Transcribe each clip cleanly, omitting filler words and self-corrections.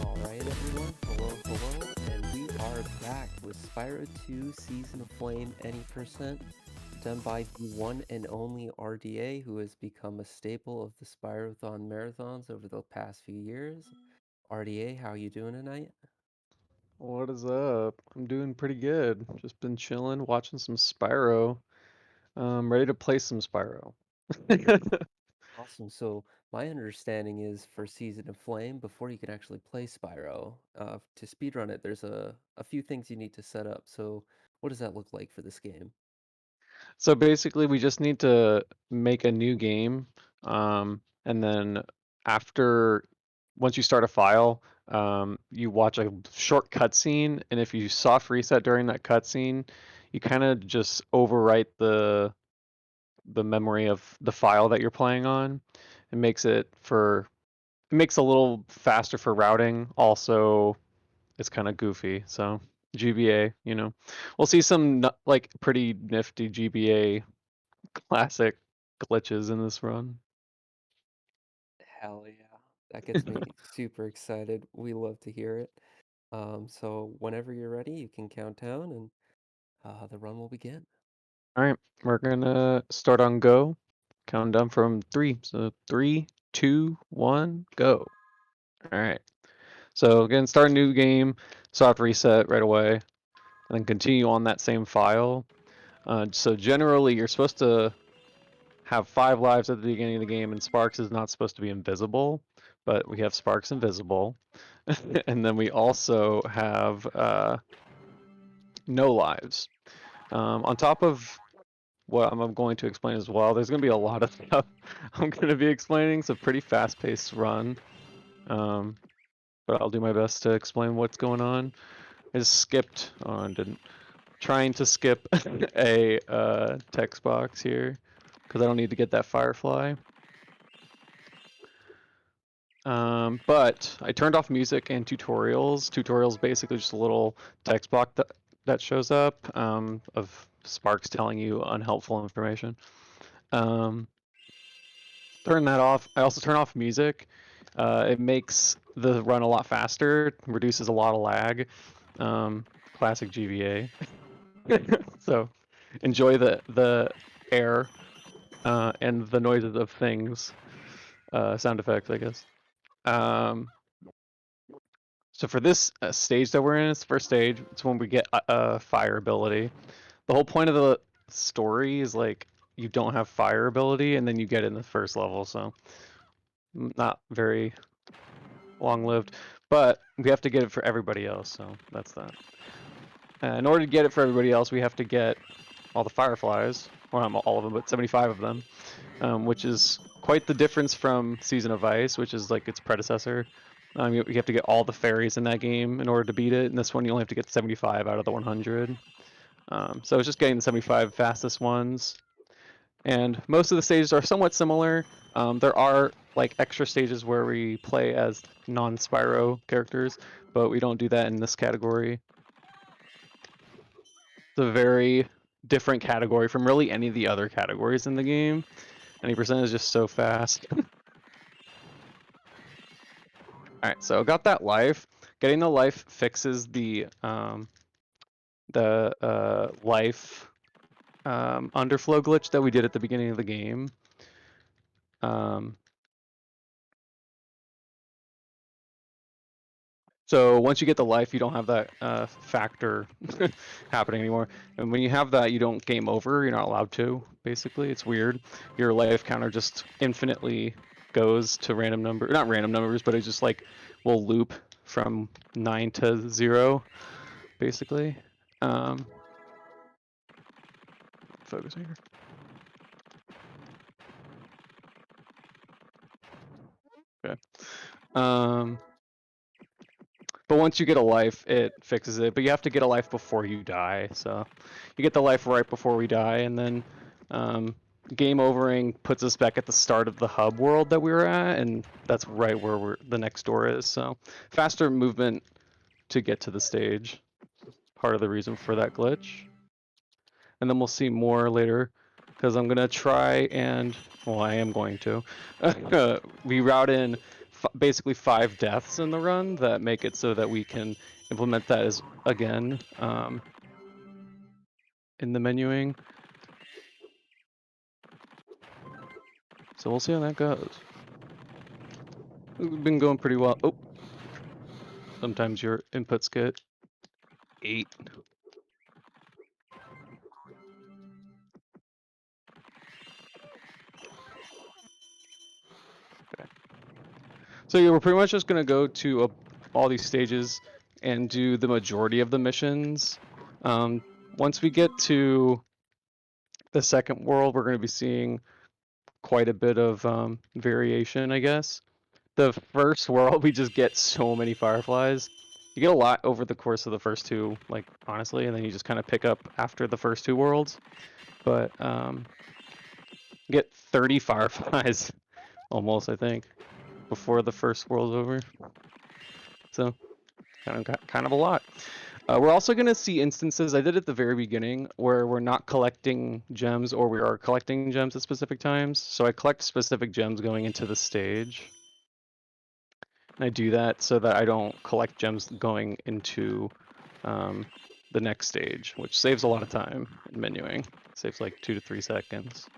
Alright everyone, hello, and we are back with Spyro 2 Season of Flame Any Percent, done by the one and only RDA, who has become a staple of the Spyrothon marathons over the past few years. RDA, how you doing tonight? What is up? I'm doing pretty good. Just been chilling, watching some Spyro. Ready to play some Spyro. Awesome, so my understanding is for Season of Flame, before you can actually play Spyro, to speedrun it, there's a few things you need to set up, so what does that look like for this game? So basically, we just need to make a new game, and then after, once you start a file, you watch a short cutscene, and if you soft reset during that cutscene, you kind of just overwrite the memory of the file that you're playing on. It makes it a little faster for routing. Also, it's kind of goofy. So GBA. We'll see some like pretty nifty GBA classic glitches in this run. Hell yeah. That gets me super excited. We love to hear it. So whenever you're ready, you can count down and the run will begin. All right, we're gonna start on go. Count down from three. So three, two, one, go. All right. So again, start a new game, soft reset right away, and then continue on that same file. So generally, you're supposed to have 5 lives at the beginning of the game, and Sparks is not supposed to be invisible, but we have Sparks invisible. And then we also have no lives. On top of what I'm going to explain as well, there's going to be a lot of stuff I'm going to be explaining. It's a pretty fast-paced run, um, but I'll do my best to explain what's going on. I just skipped on, didn't trying to skip a text box here because I don't need to get that Firefly. But I turned off music and tutorials. Tutorials basically just a little text box that shows up of Sparks telling you unhelpful information. Um, Turn that off. I also turn off music. It makes the run a lot faster, reduces a lot of lag. Classic GVA. So enjoy the air and the noises of things. Sound effects, I guess. Um, So for this stage that we're in, it's the first stage. It's when we get a fire ability. The whole point of the story is like you don't have fire ability, and then you get it in the first level. So not very long lived, but we have to get it for everybody else. So that's that. In order to get it for everybody else, we have to get all the fireflies, or not all of them, but 75 of them, which is quite the difference from Season of Ice, which is like its predecessor. You have to get all the fairies in that game in order to beat it. In this one, you only have to get 75 out of the 100. So it's just getting the 75 fastest ones. And most of the stages are somewhat similar. There are like extra stages where we play as non-Spyro characters, but we don't do that in this category. It's a very different category from really any of the other categories in the game. 90% is just so fast. Alright, so got that life. Getting the life fixes the life underflow glitch that we did at the beginning of the game. So once you get the life, you don't have that factor happening anymore. And when you have that, you don't game over. You're not allowed to, basically. It's weird. Your life counter just infinitely goes to random number, not random numbers, but it just like will loop from 9 to 0, basically. Focus here. Okay. But once you get a life, it fixes it. But you have to get a life before you die. So you get the life right before we die, and then game overing puts us back at the start of the hub world that we were at, and that's right where the next door is. So faster movement to get to the stage. Part of the reason for that glitch. And then we'll see more later, because I'm gonna try and, well, I am going to reroute in basically 5 deaths in the run that make it so that we can implement that as again in the menuing. So we'll see how that goes. We've been going pretty well. Oh, sometimes your inputs get 8. Okay. So yeah, we're pretty much just gonna go to all these stages and do the majority of the missions. Once we get to the second world, we're going to be seeing quite a bit of variation, I guess. The first world, we just get so many fireflies. You get a lot over the course of the first two, like, honestly, and then you just kind of pick up after the first two worlds. But get 30 fireflies almost, I think, before the first world's over. So kind of a lot. We're also going to see instances, I did at the very beginning, where we're not collecting gems or we are collecting gems at specific times. So I collect specific gems going into the stage. And I do that so that I don't collect gems going into the next stage, which saves a lot of time in menuing. Saves like 2 to 3 seconds.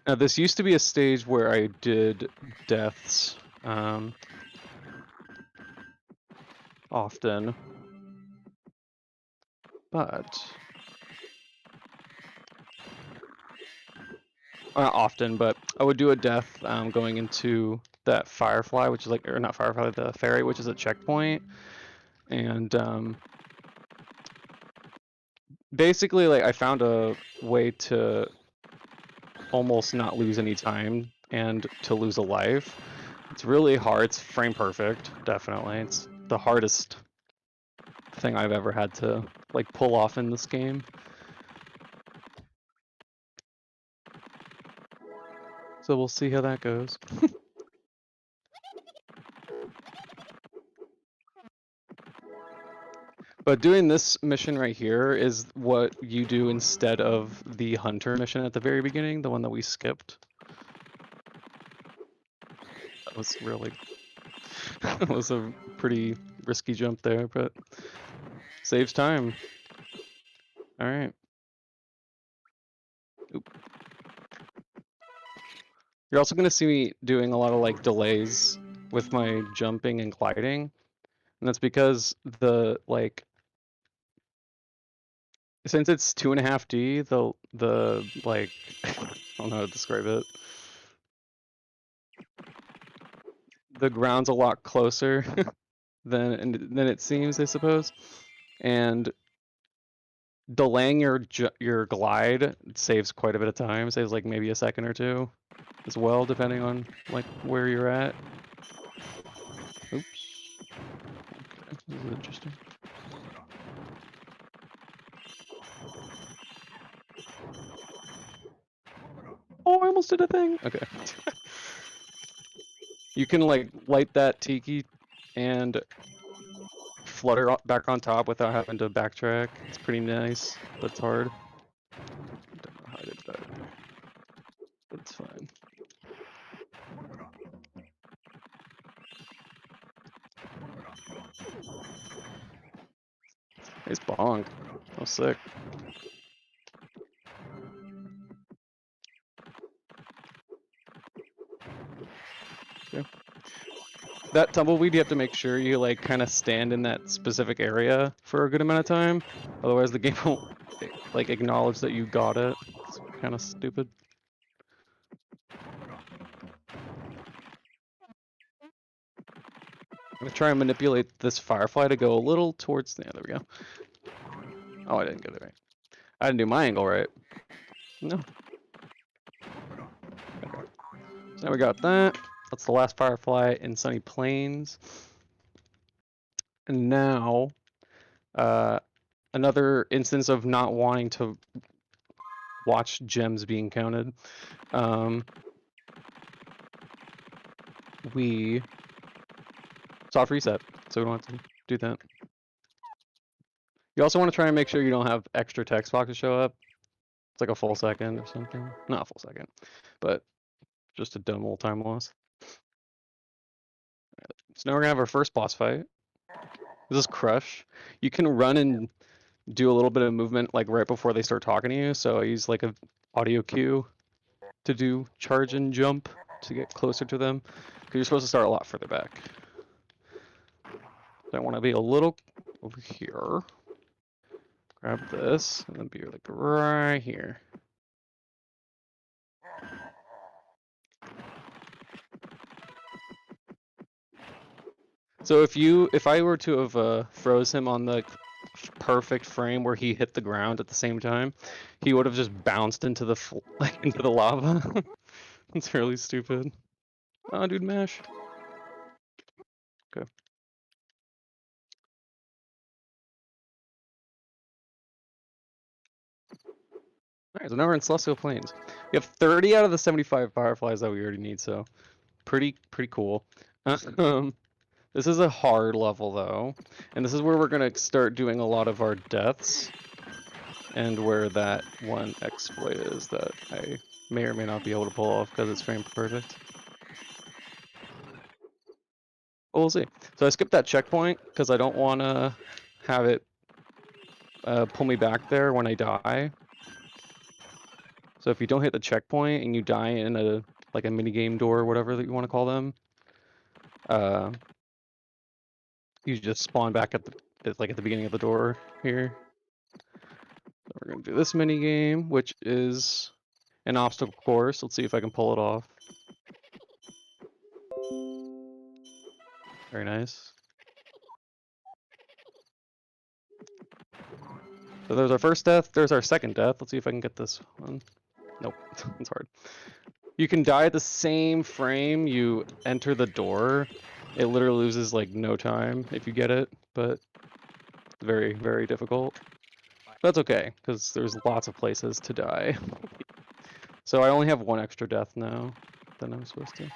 Now this used to be a stage where I did deaths often, but not often, but I would do a death going into that firefly, which is like, or not firefly, the fairy, which is a checkpoint, and basically like I found a way to almost not lose any time and to lose a life. It's really hard. It's frame perfect, definitely. It's the hardest thing I've ever had to like pull off in this game. So we'll see how that goes. But doing this mission right here is what you do instead of the hunter mission at the very beginning, the one that we skipped. That was really, that was a pretty risky jump there, but saves time. All right. Oop. You're also gonna see me doing a lot of like delays with my jumping and gliding, and that's because the like, since it's 2.5D, the like, I don't know how to describe it. The ground's a lot closer than it seems, I suppose, and delaying your glide saves quite a bit of time. Saves like maybe a second or two, as well, depending on like where you're at. Oops. Okay, this is interesting. Oh, I almost did a thing. Okay. You can like light that tiki and flutter back on top without having to backtrack. It's pretty nice, but it's hard. Don't know how I did that. But it's fine. Nice bonk. That was sick. Okay. That tumbleweed, you have to make sure you like kind of stand in that specific area for a good amount of time. Otherwise the game won't like acknowledge that you got it. It's kind of stupid. I'm gonna try and manipulate this firefly to go a little towards the, yeah, there we go. Oh, I didn't get it right. I didn't do my angle right. No. Okay. So now we got that. That's the last firefly in Sunny Plains. And now, another instance of not wanting to watch gems being counted. We soft reset, so we don't have to do that. You also want to try and make sure you don't have extra text boxes show up. It's like a full second or something. Not a full second, but just a dumb old time loss. So now we're gonna have our first boss fight. This is Crush. You can run and do a little bit of movement like right before they start talking to you. So I use like a audio cue to do charge and jump to get closer to them. Because you're supposed to start a lot further back. So I want to be a little over here. Grab this and then be like right here. So if I were to have froze him on the perfect frame where he hit the ground at the same time, he would have just bounced into the into the lava. It's really stupid. Oh, dude, mash. Okay. Alright, so now we're in Celestial Plains. We have 30 out of the 75 fireflies that we already need, so pretty cool. This is a hard level though, and this is where we're gonna start doing a lot of our deaths, and where that one exploit is that I may or may not be able to pull off because it's frame perfect. But we'll see. So I skipped that checkpoint because I don't want to have it pull me back there when I die. So if you don't hit the checkpoint and you die in a like a minigame door or whatever that you want to call them, you just spawn back at the beginning of the door here. So we're gonna do this minigame, which is an obstacle course. Let's see if I can pull it off. Very nice. So there's our first death. There's our second death. Let's see if I can get this one. Nope, it's hard. You can die at the same frame you enter the door. It literally loses like no time if you get it, but very, very difficult. That's okay, because there's lots of places to die. So I only have one extra death now than I'm supposed to.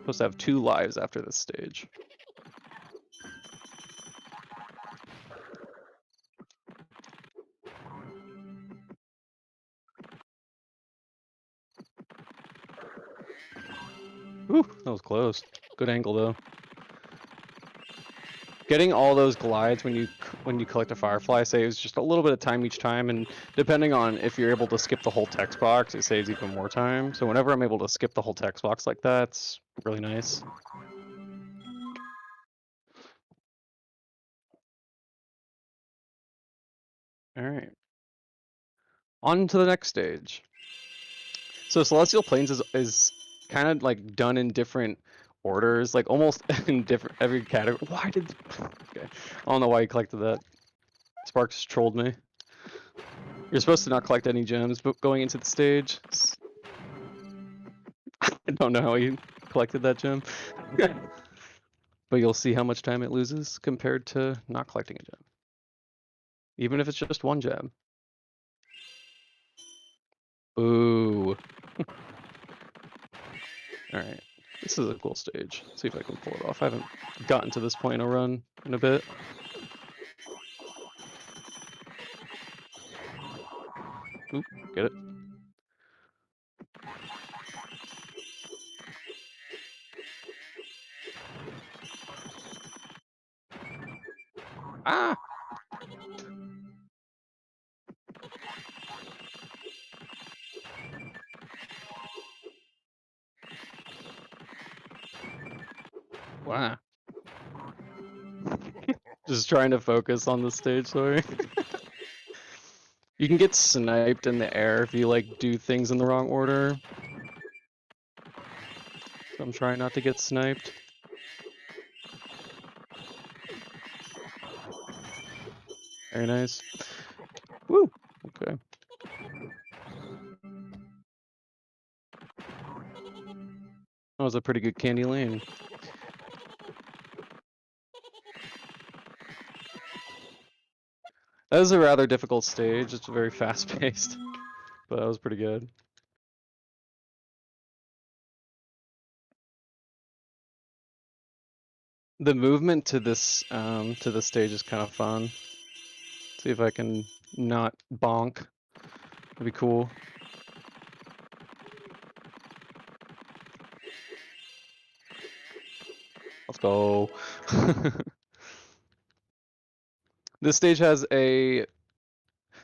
Supposed to have 2 lives after this stage. Whew, that was close. Good angle though. Getting all those glides when you collect a firefly saves just a little bit of time each time, and depending on if you're able to skip the whole text box, it saves even more time. So whenever I'm able to skip the whole text box like that, it's really nice. All right. On to the next stage. So Celestial Plains is kind of like done in different orders, like almost in different every category. Why did? Okay, I don't know why you collected that. Sparks trolled me. You're supposed to not collect any gems, but going into the stage, I don't know how he collected that gem. But you'll see how much time it loses compared to not collecting a gem. Even if it's just one gem. Ooh. Alright. This is a cool stage. Let's see if I can pull it off. I haven't gotten to this point in a run in a bit. Oop, get it. Ah! Wow. Just trying to focus on the stage, sorry. You can get sniped in the air if you like do things in the wrong order. So I'm trying not to get sniped. Very nice. Woo! Okay. That was a pretty good candy lane. That is a rather difficult stage. It's very fast paced, but that was pretty good. The movement to this stage is kind of fun. See if I can not bonk. That'd be cool. Let's go. This stage has a...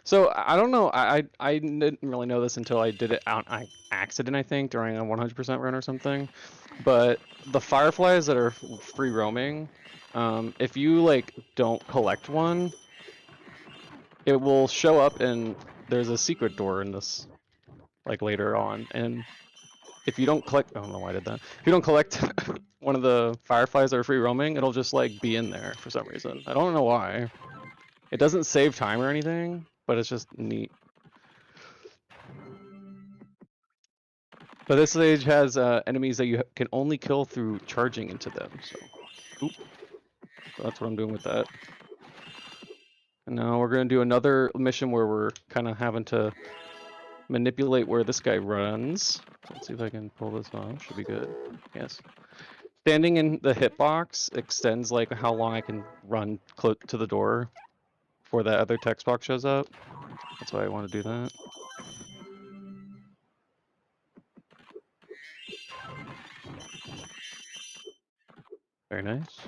So I don't know. I didn't really know this until I did it on accident, I think, during a 100% run or something. But the fireflies that are free roaming, if you like don't collect one, it will show up and there's a secret door in this, like later on. And if you don't collect, I don't know why I did that. If you don't collect one of the fireflies that are free roaming, it'll just like be in there for some reason. I don't know why. It doesn't save time or anything, but it's just neat. But this stage has enemies that you can only kill through charging into them. So, oop. So that's what I'm doing with that. And now we're gonna do another mission where we're kind of having to manipulate where this guy runs. So let's see if I can pull this off. Should be good. Yes. Standing in the hitbox extends like how long I can run close to the door before that other text box shows up. That's why I want to do that. Very nice.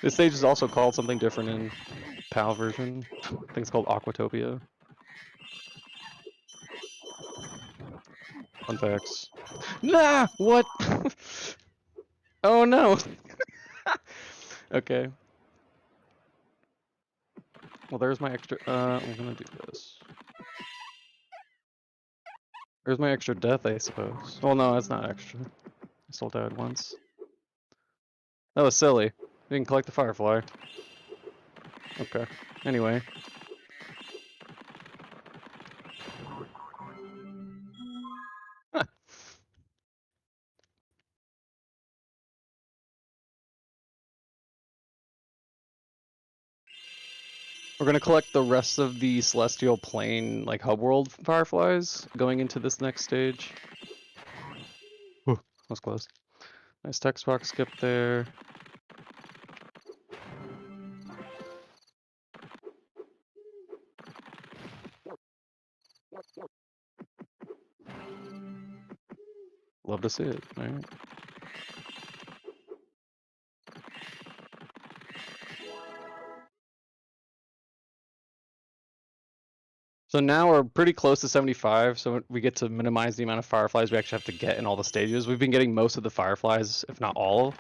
This stage is also called something different in PAL version. I think it's called Aquatopia. Fun facts. Nah! What? Oh no! Okay. Well, there's my extra... I'm gonna do this. There's my extra death, I suppose. Well, no, that's not extra. I still died once. That was silly. We didn't collect the firefly. Okay. Anyway. We're gonna collect the rest of the Celestial Plane, like hub world fireflies, going into this next stage. That was close. Nice text box skip there. Love to see it. All right. So now we're pretty close to 75, so we get to minimize the amount of fireflies we actually have to get in all the stages. We've been getting most of the fireflies, if not all,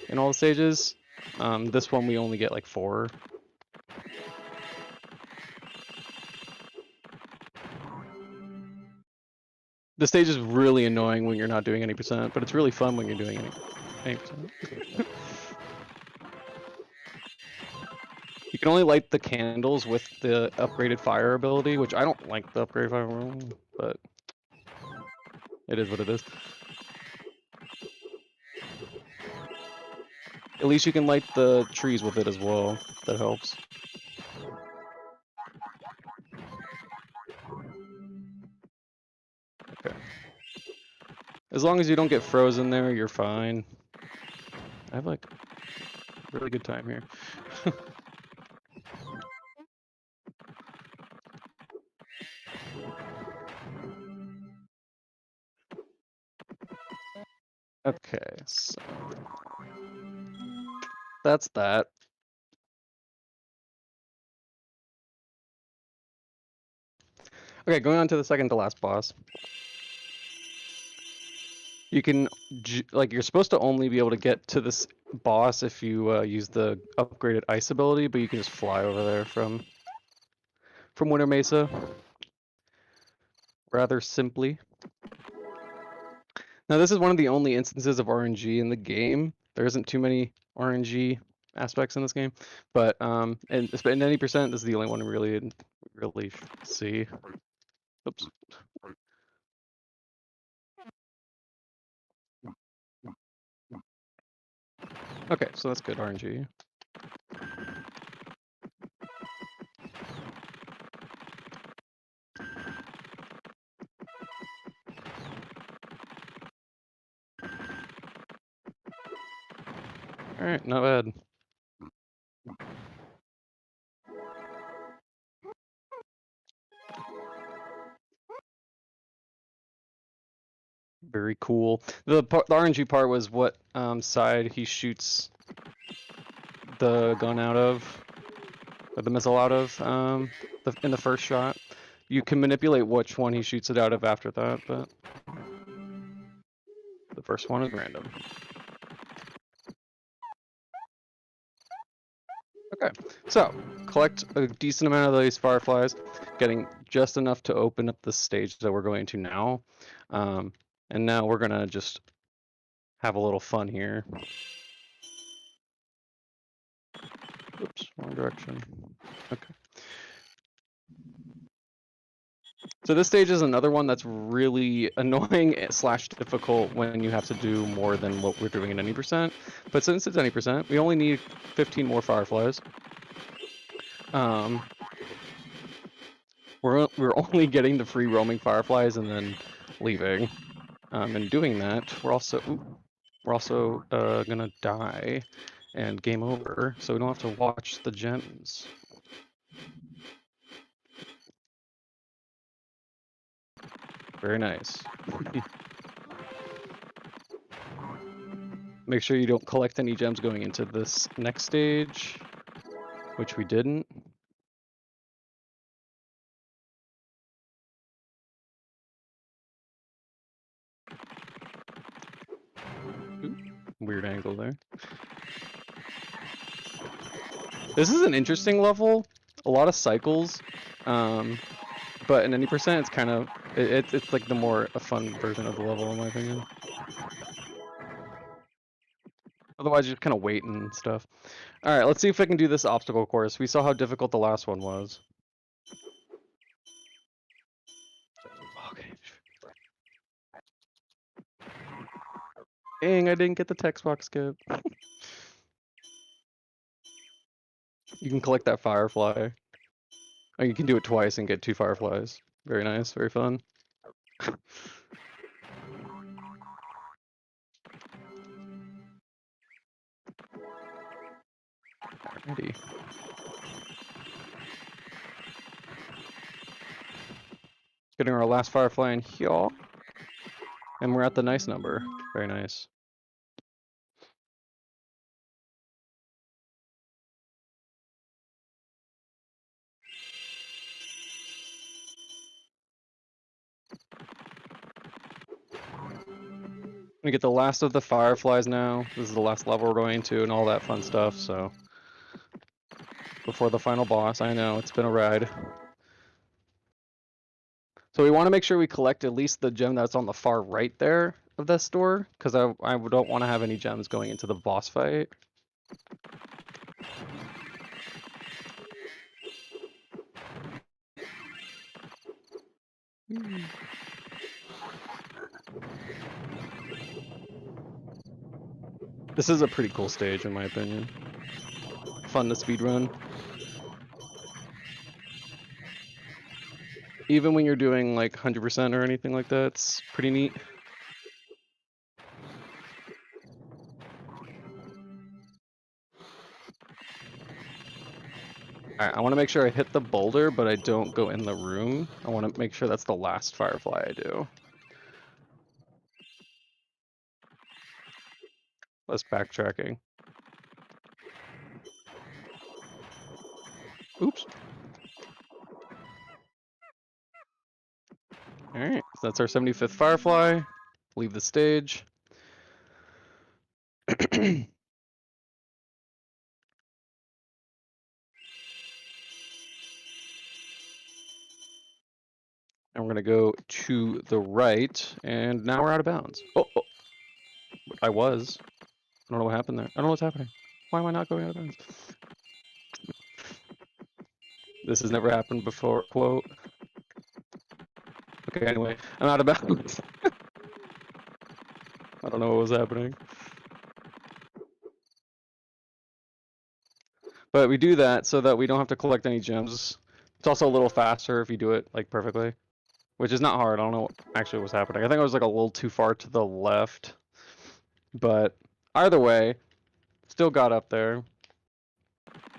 in all the stages. This one we only get like 4. The stage is really annoying when you're not doing any percent, but it's really fun when you're doing any percent. You can only light the candles with the upgraded fire ability, which I don't like the upgraded fire, but it is what it is. At least you can light the trees with it as well. That helps. Okay. As long as you don't get frozen there, you're fine. I have like a really good time here. Okay, so that's that. Okay, going on to the second to last boss. You can, like, you're supposed to only be able to get to this boss if you use the upgraded ice ability, but you can just fly over there from Winter Mesa rather simply. Now, this is one of the only instances of RNG in the game. There isn't too many RNG aspects in this game, but and in any percent, this is the only one we really see. Oops. Okay, so that's good RNG. All right, not bad. Very cool. The RNG part was what side he shoots the gun out of, or the missile out of, in the first shot. You can manipulate which one he shoots it out of after that, but the first one is random. Okay, so collect a decent amount of these fireflies, getting just enough to open up the stage that we're going to now. And now we're gonna just have a little fun here. Oops, wrong direction. Okay. So this stage is another one that's really annoying / difficult when you have to do more than what we're doing at 90%. But since it's 90%, we only need 15 more fireflies. We're only getting the free roaming fireflies and then leaving. And doing that, we're also gonna die and game over, so we don't have to watch the gems. Very nice. Make sure you don't collect any gems going into this next stage, which we didn't. Ooh, weird angle there. This is an interesting level. A lot of cycles, but in 90%, it's kind of it's like the more fun version of the level, in my opinion. Otherwise, you just kind of wait and stuff. All right, let's see if I can do this obstacle course. We saw how difficult the last one was. Okay. Dang, I didn't get the text box skip. You can collect that firefly. Oh, you can do it twice and get 2 fireflies. Very nice, very fun. Alrighty. Getting our last firefly in here. And we're at the nice number. Very nice. We get the last of the fireflies now. This is the last level we're going to and all that fun stuff, so. Before the final boss, I know, it's been a ride. So we want to make sure we collect at least the gem that's on the far right there of the store, because I don't want to have any gems going into the boss fight. This is a pretty cool stage in my opinion. Fun to speedrun. Even when you're doing like 100% or anything like that, it's pretty neat. Alright, I want to make sure I hit the boulder, but I don't go in the room. I want to make sure that's the last firefly I do. Less backtracking. Oops. Alright, so that's our 75th firefly. Leave the stage. And we're gonna go to the right, and now we're out of bounds. Oh, I was. I don't know what happened there. I don't know what's happening. Why am I not going out of bounds? This has never happened before, quote. Okay, anyway, I'm out of bounds. I don't know what was happening. But we do that so that we don't have to collect any gems. It's also a little faster if you do it like perfectly, which is not hard. I don't know what actually was happening. I think I was like a little too far to the left, but either way, still got up there.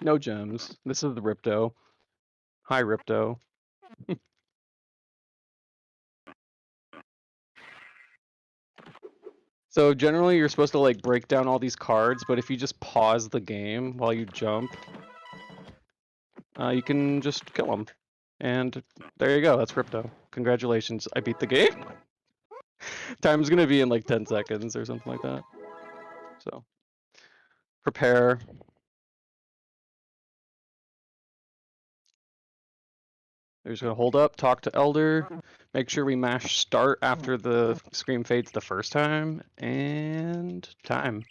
No gems. This is the Ripto. Hi, Ripto. So generally, you're supposed to like break down all these cards, but if you just pause the game while you jump, you can just kill them. And there you go. That's Crypto. Congratulations, I beat the game. Time's gonna be in like 10 seconds or something like that. So prepare. We're just gonna hold up, talk to Elder, make sure we mash start after the screen fades the first time, and time.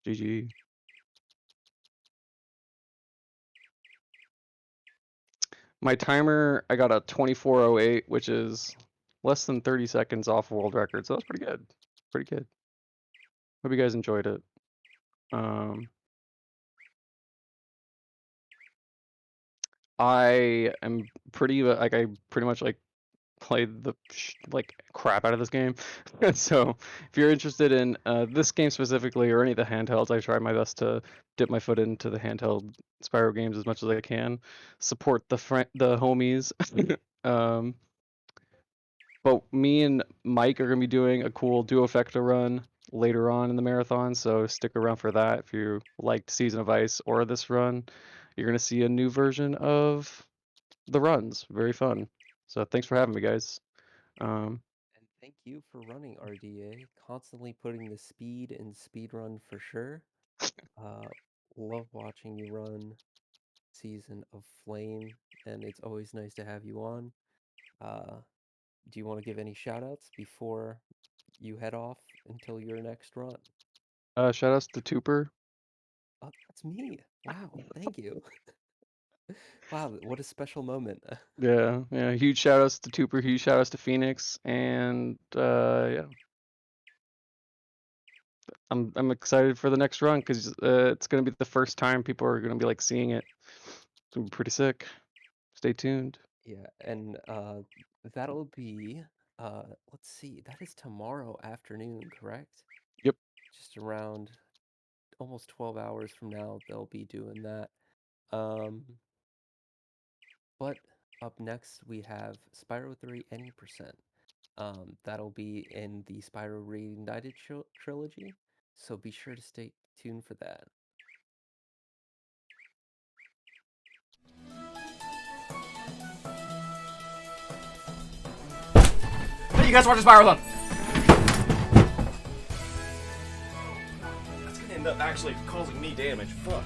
GG. My timer, I got a 24:08, which is less than 30 seconds off world record, so that's pretty good. Pretty good. Hope you guys enjoyed it. I am pretty like I pretty much like played the like crap out of this game. So if you're interested in this game specifically or any of the handhelds, I try my best to dip my foot into the handheld Spyro games as much as I can. Support the homies. But me and Mike are gonna be doing a cool duofecta run later on in the marathon, so stick around for that if you liked Season of Ice or this run. You're gonna see a new version of the runs. Very fun. So thanks for having me, guys. And thank you for running RDA, constantly putting the speed in speedrun for sure. Uh, love watching you run Season of Flame, and it's always nice to have you on. Uh, do you want to give any shout outs before you head off until your next run? Shout outs to Tooper. Oh, that's me. Wow, thank you. Wow, what a special moment. Yeah, yeah. Huge shout outs to Tooper. Huge shout outs to Phoenix, and yeah, I'm excited for the next run because it's gonna be the first time people are gonna be like seeing it. It's gonna be pretty sick. Stay tuned. Yeah, and that'll be let's see, that is tomorrow afternoon, correct? Yep. Just around almost 12 hours from now, they'll be doing that. Um, but up next we have Spyro 3 Any Percent. That'll be in the Spyro Reunited trilogy, so be sure to stay tuned for that. Hey, you guys watch Spyrothon. That's gonna end up actually causing me damage. Fuck.